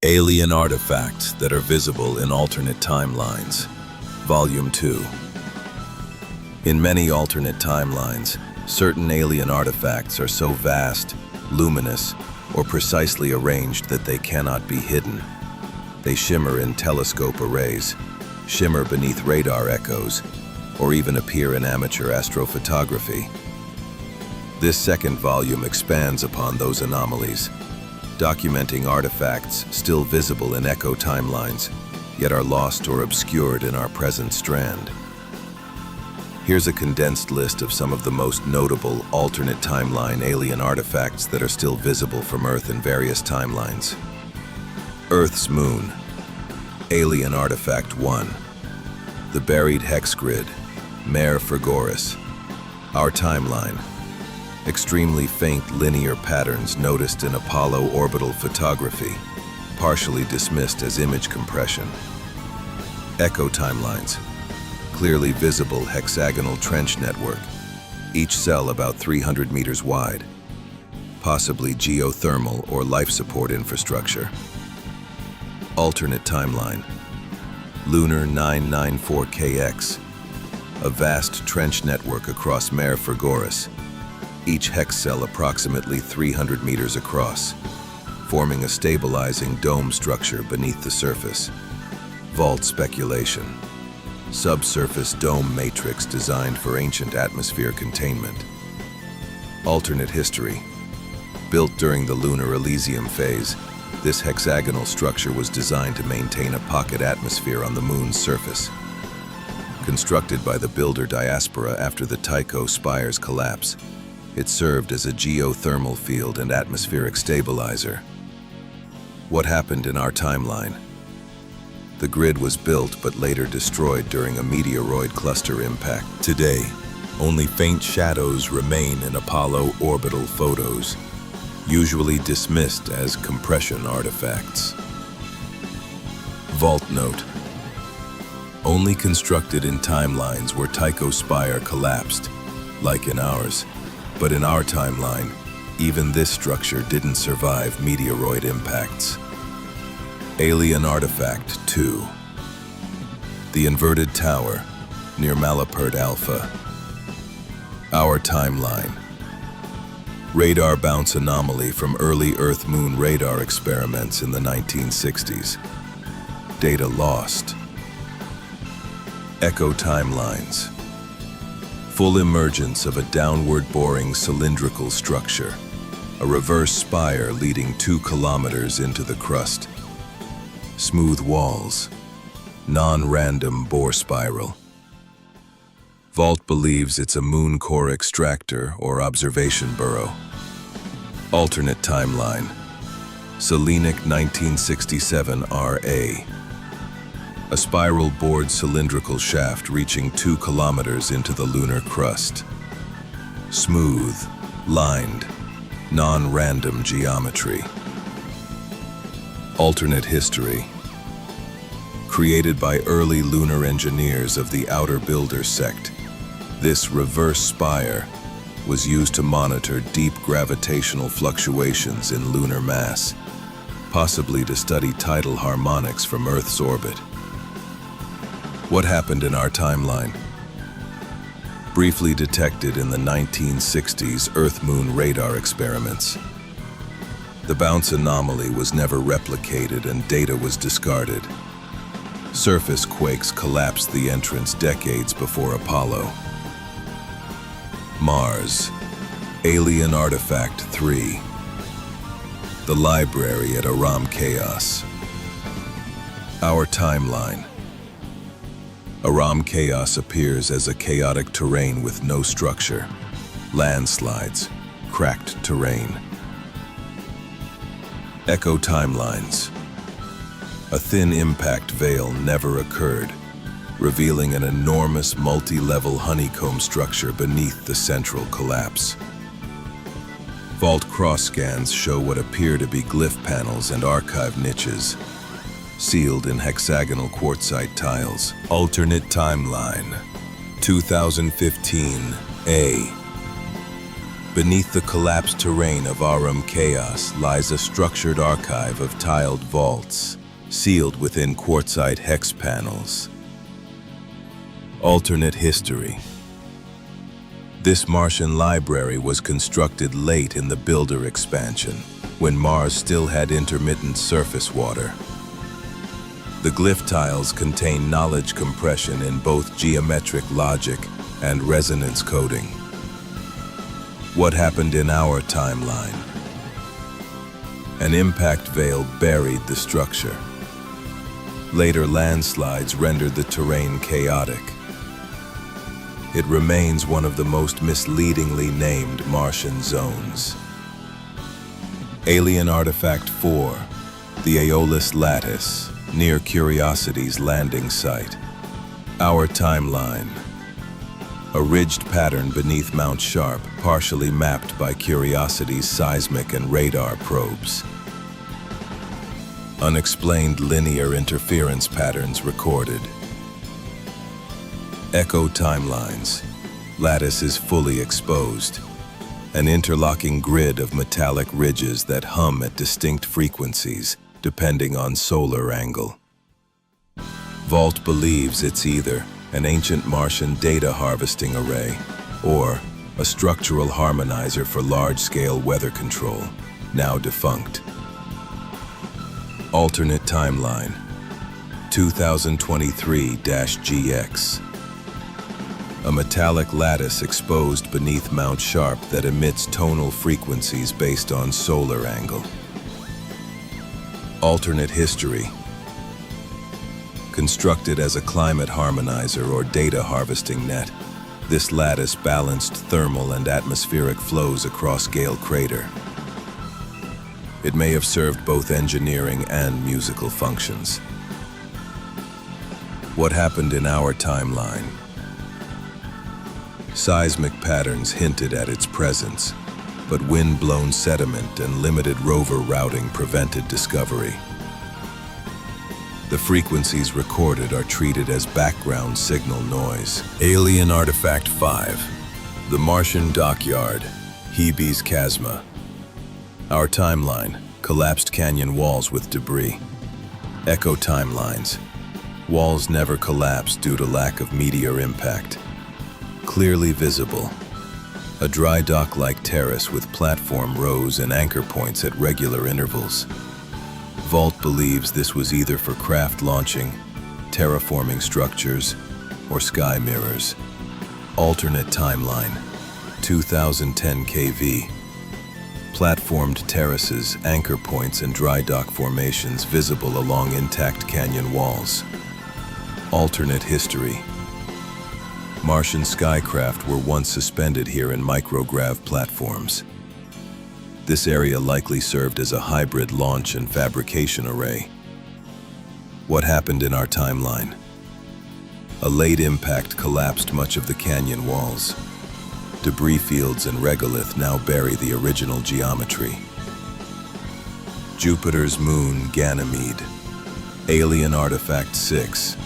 Alien artifacts that are visible in alternate timelines. Volume 2. In many alternate timelines, certain alien artifacts are so vast, luminous, or precisely arranged that they cannot be hidden. They shimmer in telescope arrays, shimmer beneath radar echoes, or even appear in amateur astrophotography. This second volume expands upon those anomalies, documenting artifacts still visible in echo timelines, yet are lost or obscured in our present strand. Here's a condensed list of some of the most notable alternate timeline alien artifacts that are still visible from Earth in various timelines. Earth's Moon. Alien Artifact 1. The Buried Hex Grid, Mare Frigoris. Our timeline. Extremely faint linear patterns noticed in Apollo orbital photography, partially dismissed as image compression. Echo timelines. Clearly visible hexagonal trench network, each cell about 300 meters wide, possibly geothermal or life support infrastructure. Alternate timeline. Lunar 994KX, a vast trench network across Mare Frigoris, each hex cell approximately 300 meters across, forming a stabilizing dome structure beneath the surface. Vault speculation. Subsurface dome matrix designed for ancient atmosphere containment. Alternate history. Built during the lunar Elysium phase, this hexagonal structure was designed to maintain a pocket atmosphere on the moon's surface. Constructed by the builder diaspora after the Tycho spire's collapse, it served as a geothermal field and atmospheric stabilizer. What happened in our timeline? The grid was built but later destroyed during a meteoroid cluster impact. Today, only faint shadows remain in Apollo orbital photos, usually dismissed as compression artifacts. Vault note. Only constructed in timelines where Tycho spire collapsed, like in ours. But in our timeline, even this structure didn't survive meteoroid impacts. Alien Artifact 2. The Inverted Tower, near Malapert Alpha. Our timeline. Radar bounce anomaly from early Earth-Moon radar experiments in the 1960s. Data lost. Echo timelines. Full emergence of a downward-boring cylindrical structure, a reverse spire leading 2 kilometers into the crust. Smooth walls, non-random bore spiral. Vault believes it's a moon core extractor or observation burrow. Alternate timeline. Selenic 1967 RA. A spiral-bored cylindrical shaft reaching 2 kilometers into the lunar crust. Smooth, lined, non-random geometry. Alternate history. Created by early lunar engineers of the Outer Builder sect, this reverse spire was used to monitor deep gravitational fluctuations in lunar mass, possibly to study tidal harmonics from Earth's orbit. What happened in our timeline? Briefly detected in the 1960s Earth-Moon radar experiments. The bounce anomaly was never replicated and data was discarded. Surface quakes collapsed the entrance decades before Apollo. Mars. Alien Artifact 3. The Library at Aram Chaos. Our timeline. Aram Chaos appears as a chaotic terrain with no structure. Landslides, cracked terrain. Echo timelines. A thin impact veil never occurred, revealing an enormous multi-level honeycomb structure beneath the central collapse. Vault cross scans show what appear to be glyph panels and archive niches, sealed in hexagonal quartzite tiles. Alternate timeline. 2015 A. Beneath the collapsed terrain of Aurum Chaos lies a structured archive of tiled vaults, sealed within quartzite hex panels. Alternate history. This Martian library was constructed late in the Builder expansion, when Mars still had intermittent surface water. The glyph tiles contain knowledge compression in both geometric logic and resonance coding. What happened in our timeline? An impact veil buried the structure. Later landslides rendered the terrain chaotic. It remains one of the most misleadingly named Martian zones. Alien Artifact 4, the Aeolus Lattice, near Curiosity's landing site. Our timeline. A ridged pattern beneath Mount Sharp, partially mapped by Curiosity's seismic and radar probes. Unexplained linear interference patterns recorded. Echo timelines. Lattice is fully exposed. An interlocking grid of metallic ridges that hum at distinct frequencies, depending on solar angle. Vault believes it's either an ancient Martian data harvesting array or a structural harmonizer for large-scale weather control, now defunct. Alternate timeline. 2023-GX. A metallic lattice exposed beneath Mount Sharp that emits tonal frequencies based on solar angle. Alternate history. Constructed as a climate harmonizer or data harvesting net, this lattice balanced thermal and atmospheric flows across Gale Crater. It may have served both engineering and musical functions. What happened in our timeline? Seismic patterns hinted at its presence, but wind-blown sediment and limited rover routing prevented discovery. The frequencies recorded are treated as background signal noise. Alien Artifact 5, the Martian Dockyard, Hebe's Chasma. Our timeline, collapsed canyon walls with debris. Echo timelines. Walls never collapsed due to lack of meteor impact. Clearly visible. A dry dock-like terrace with platform rows and anchor points at regular intervals. Vault believes this was either for craft launching, terraforming structures, or sky mirrors. Alternate timeline. 2010 KV. Platformed terraces, anchor points, and dry dock formations visible along intact canyon walls. Alternate history. Martian skycraft were once suspended here in micrograv platforms. This area likely served as a hybrid launch and fabrication array. What happened in our timeline? A late impact collapsed much of the canyon walls. Debris fields and regolith now bury the original geometry. Jupiter's moon, Ganymede. Alien Artifact 6,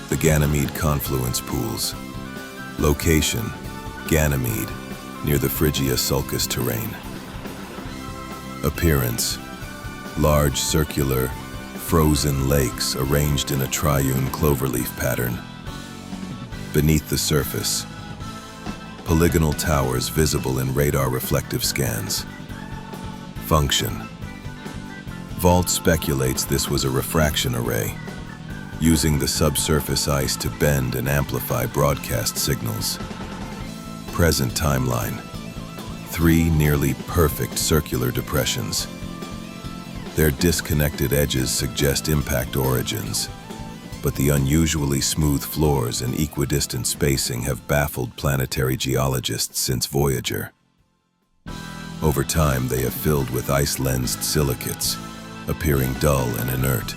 the Ganymede confluence pools. Location, Ganymede, near the Phrygia Sulcus terrain. Appearance, large circular, frozen lakes arranged in a triune cloverleaf pattern. Beneath the surface, polygonal towers visible in radar reflective scans. Function. Vault speculates this was a refraction array, using the subsurface ice to bend and amplify broadcast signals. Present timeline. 3 nearly perfect circular depressions. Their disconnected edges suggest impact origins, but the unusually smooth floors and equidistant spacing have baffled planetary geologists since Voyager. Over time, they have filled with ice-lensed silicates, appearing dull and inert.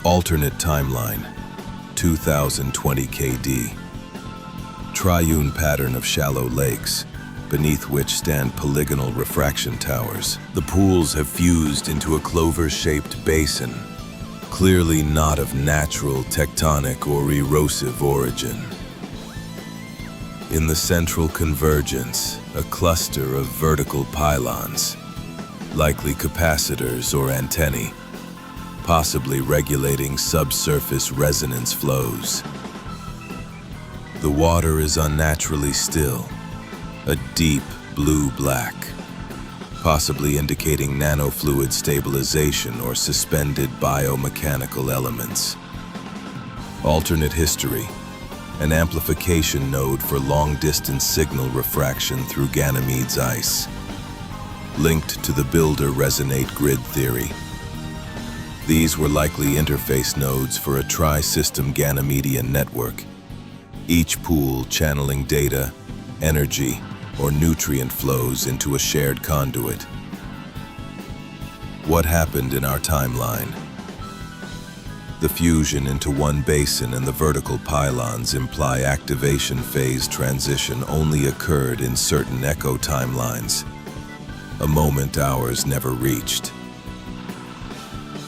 Alternate timeline, 2020 KD. Triune pattern of shallow lakes, beneath which stand polygonal refraction towers. The pools have fused into a clover-shaped basin, clearly not of natural, tectonic, or erosive origin. In the central convergence, a cluster of vertical pylons, likely capacitors or antennae, possibly regulating subsurface resonance flows. The water is unnaturally still, a deep blue-black, possibly indicating nanofluid stabilization or suspended biomechanical elements. Alternate history, an amplification node for long-distance signal refraction through Ganymede's ice, linked to the Builder resonate grid theory. These were likely interface nodes for a tri-system Ganymedean network, each pool channeling data, energy, or nutrient flows into a shared conduit. What happened in our timeline? The fusion into one basin and the vertical pylons imply activation phase transition only occurred in certain echo timelines, a moment ours never reached.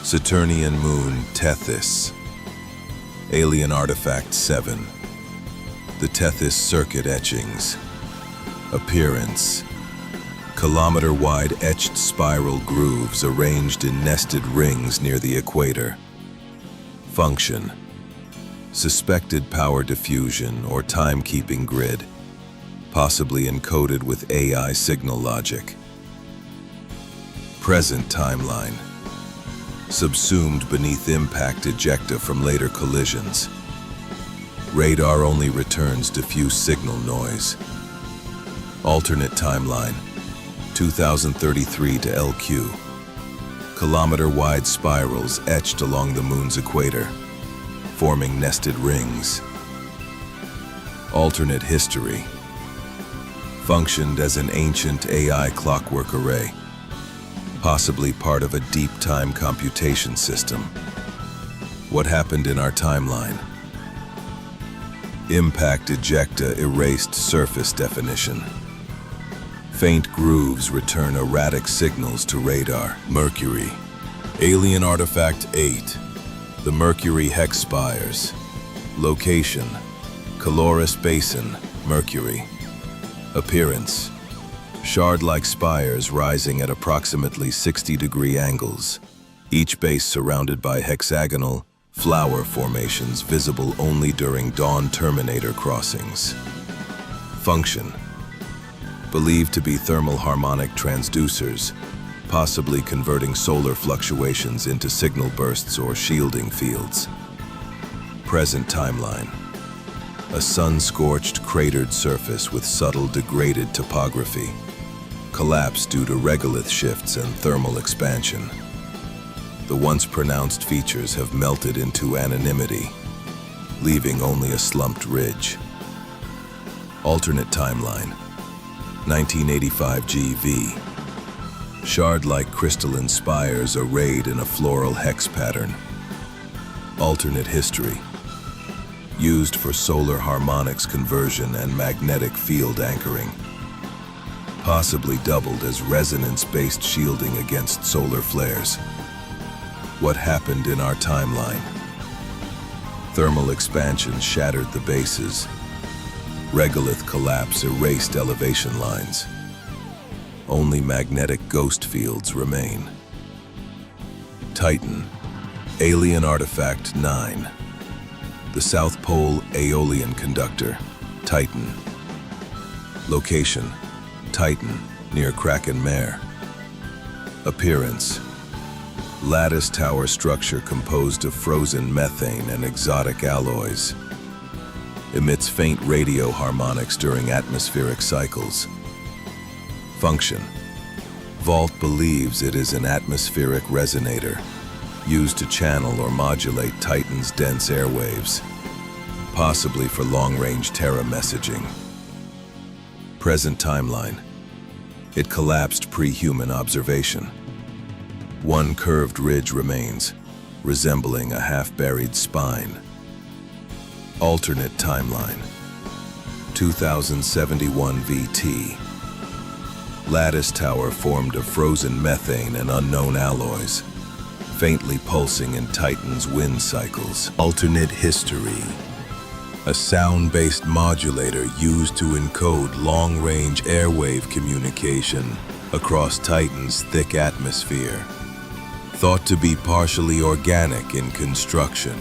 Saturnian moon Tethys. Alien Artifact 7. The Tethys circuit etchings. Appearance: kilometer-wide etched spiral grooves arranged in nested rings near the equator. Function: suspected power diffusion or timekeeping grid, possibly encoded with AI signal logic. Present timeline: subsumed beneath impact ejecta from later collisions. Radar only returns diffuse signal noise. Alternate timeline: 2033 to LQ. Kilometer-wide spirals etched along the moon's equator, forming nested rings. Alternate history: functioned as an ancient AI clockwork array, possibly part of a deep time computation system. What happened in our timeline? Impact ejecta erased surface definition. Faint grooves return erratic signals to radar. Mercury. Alien Artifact 8. The Mercury Hex Spires. Location: Caloris Basin, Mercury. Appearance: shard-like spires rising at approximately 60-degree angles, each base surrounded by hexagonal flower formations visible only during dawn terminator crossings. Function: believed to be thermal harmonic transducers, possibly converting solar fluctuations into signal bursts or shielding fields. Present timeline: a sun-scorched, cratered surface with subtle degraded topography, collapse due to regolith shifts and thermal expansion. The once pronounced features have melted into anonymity, leaving only a slumped ridge. Alternate timeline: 1985 GV. Shard-like crystalline spires arrayed in a floral hex pattern. Alternate history: used for solar harmonics conversion and magnetic field anchoring. Possibly doubled as resonance-based shielding against solar flares. What happened in our timeline? Thermal expansion shattered the bases. Regolith collapse erased elevation lines. Only magnetic ghost fields remain. Titan. Alien Artifact 9. The South Pole Aeolian Conductor, Titan. Location: Titan, near Kraken Mare. Appearance: lattice tower structure composed of frozen methane and exotic alloys. Emits faint radio harmonics during atmospheric cycles. Function: Vault believes it is an atmospheric resonator, used to channel or modulate Titan's dense airwaves, possibly for long-range Terra messaging. Present timeline: it collapsed pre-human observation. One curved ridge remains, resembling a half-buried spine. Alternate timeline: 2071 VT. Lattice tower formed of frozen methane and unknown alloys, faintly pulsing in Titan's wind cycles. Alternate history: a sound-based modulator used to encode long-range airwave communication across Titan's thick atmosphere, thought to be partially organic in construction.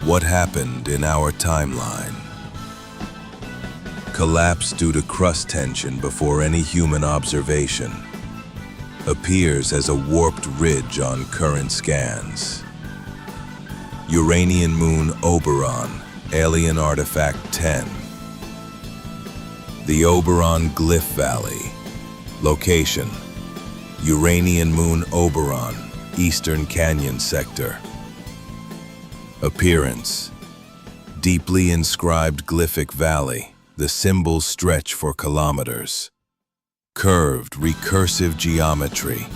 What happened in our timeline? Collapse due to crust tension before any human observation. Appears as a warped ridge on current scans. Uranian moon Oberon, alien artifact 10. The Oberon Glyph Valley. Location: Uranian moon Oberon, Eastern Canyon sector. Appearance: deeply inscribed glyphic valley. The symbols stretch for kilometers. Curved, recursive geometry.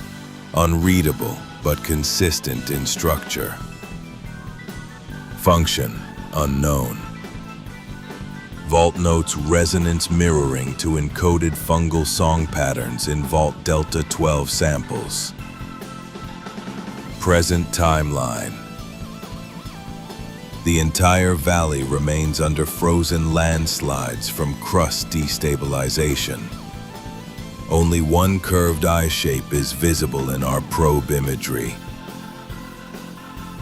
Unreadable, but consistent in structure. Function: unknown. Vault notes resonance mirroring to encoded fungal song patterns in Vault Delta 12 samples. Present timeline. The entire valley remains under frozen landslides from crust destabilization. Only one curved eye shape is visible in our probe imagery.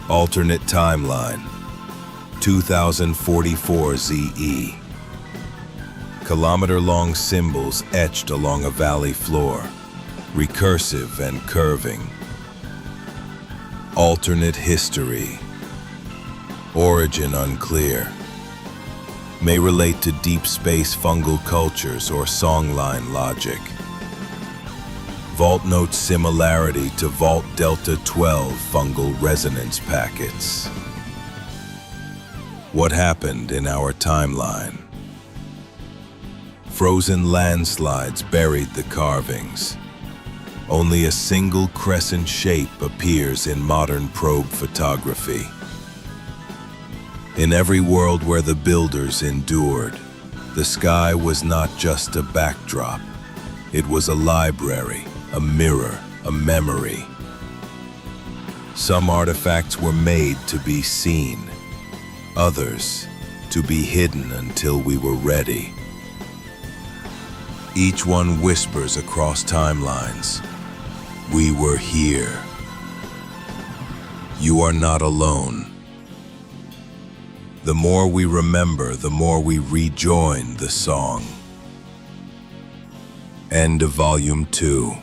Alternate timeline: 2044 ZE. Kilometer-long symbols etched along a valley floor, recursive and curving. Alternate history. Origin unclear. May relate to deep space fungal cultures or songline logic. Vault notes similarity to Vault Delta 12 fungal resonance packets. What happened in our timeline? Frozen landslides buried the carvings. Only a single crescent shape appears in modern probe photography. In every world where the builders endured, the sky was not just a backdrop. It was a library, a mirror, a memory. Some artifacts were made to be seen, others to be hidden until we were ready. Each one whispers across timelines, "We were here." You are not alone. The more we remember, the more we rejoin the song. End of Volume 2.